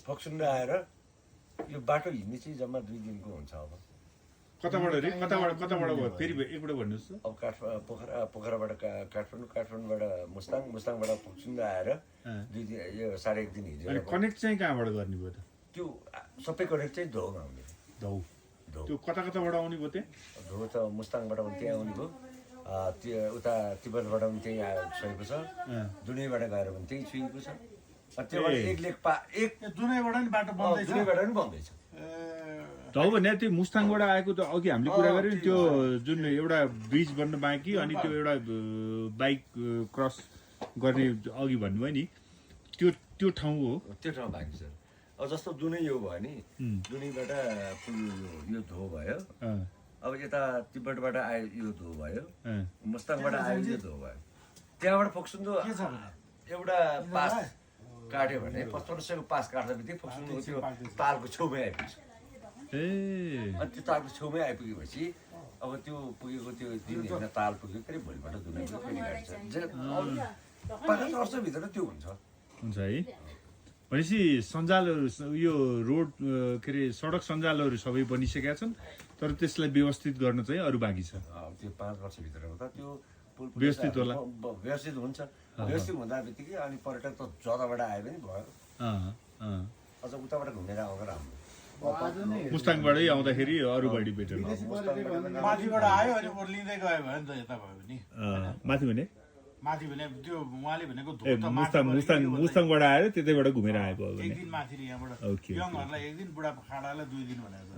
फक्सुन्ड आएर यो बाटो हिँड्ने चाहिँ जम्मा 2 दिनको हुन्छ अब कताबाट रे कताबाट भयो फेरि एकपल्ट भन्नुहोस् त अब पोखराबाट काठमाडौँबाट मुस्ताङबाट फक्सुन्ड आएर 2 दिन यो 1.5 दिन अनि हिँडेर कनेक्ट चाहिँ कहाँबाट गर्ने भयो त त्यो सबै कनेक्ट चाहिँ धौमा आउने धौ धौ त्यो कताबाट आउने भयो त्यहाँ धौ त मुस्ताङबाट पनि त्यहाँ आउने भयो त्यो उता तिब्बतबाट पनि त्यही छोएको छ दुनैबाट गएर पनि त्यही छुएको छ त्योबाट एक लेख दुनैबाट नि बाटो बन्दैछ दुनैबाट पनि बन्दैछ धौ भने त्यो मुस्ताङबाट आएको त अघि हामीले कुरा गऱ्यौँ नि त्यो जुन एउटा ब्रिज बन्न बाँकी अनि त्यो एउटा बाइक क्रस गर्ने अघि भन्नुभयो नि त्यो ठाउँ हो त्यो ठाउँ बाँकी छ अब जस्तो दुनै यो भयो नि दुनैबाट यो धो भयो अब यता तिब्बतबाट आयो यो धो भयो मुस्ताङबाट आयो यो धो भयो त्यहाँबाट फोक्सुन्डो एउटा पास काट्यो भने 5500 को पास काट्दा बित्तिकै फोक्सुन्डो त्यो तालको छेउमै आइपुग्छ अनि त्यो तालको छेउमै आइपुगेपछि अब त्यो पुगेको त्यो दिन होइन ताल पुग्यो फेरि भोलिपल्ट दुनै फेरि गाडी छ 5 वर्षभित्र त्यो हुन्छ है भनेपछि सञ्जालहरू यो रोड के अरे सडक सञ्जालहरू सबै बनिसकेका छन् तर त्यसलाई व्यवस्थित गर्न चाहिँ अरू बाँकी छ त्यो 5 वर्षभित्र त त्यो व्यवस्थित होला व्यवस्थित हुन्छ व्यवस्थित हुँदा बित्तिकै अनि पर्यटक त जताबाट आए पनि भयो अझ उताबाट घुमेर आउँदा राम्रो मुस्ताङबाटै आउँदाखेरि अरू गाडी बेटर माथिबाट आयो अनि ओर्लिँदै गयो भने त यता भयो नि माथि भने माथि भने त्यो उहाँले भनेको मुस्ताङबाट आएर त्यतैबाट घुमेर आएको एक दिन माथि यहाँबाट यङहरूलाई एक दिन बुढा खाडालाई 2 दिन भनेको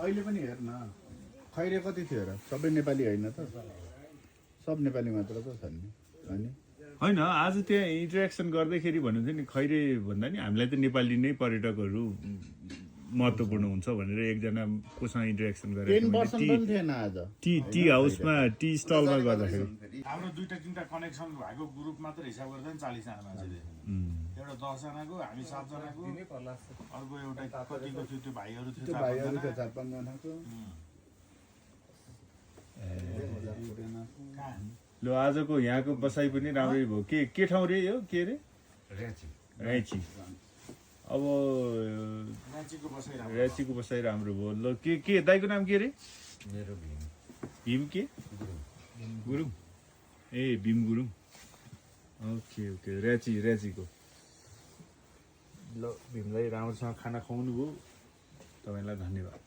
अहिले पनि हेर्न खैरे कति थियो र सबै नेपाली होइन त सब नेपाली मात्र त छन् नि होइन आज त्यहाँ इन्टरेक्सन गर्दाखेरि भन्नुहुन्थ्यो नि खैरे भन्दा नि हामीलाई त नेपाली नै पर्यटकहरू महत्त्वपूर्ण हुन्छ भनेर एकजना कोसँग इन्टरेक्सन गरेर टी हाउसमा टी स्टलमा गर्दाखेरि हाम्रो 2-3टा कनेक्सन भएको ग्रुप मात्र हिसाब गर्दा नि 40 जना मान्छेले एउटा 10 जनाको हामी 7 जनाको अर्को एउटा कतिको थियो त्यो भाइहरू थियो 4-5 जनाको ल आजको यहाँको बसाइ पनि राम्रै भयो के ठाउँ रे यो के रे राँची अब राँचीको बसाइ राम्रो भयो ल के दाइको नाम के रे मेरो भीम के गुरुङ ए भीम गुरुङ ओके राँचीको ल भीमलाई राम्रोसँग खाना खुवाउनु भयो तपाईँलाई धन्यवाद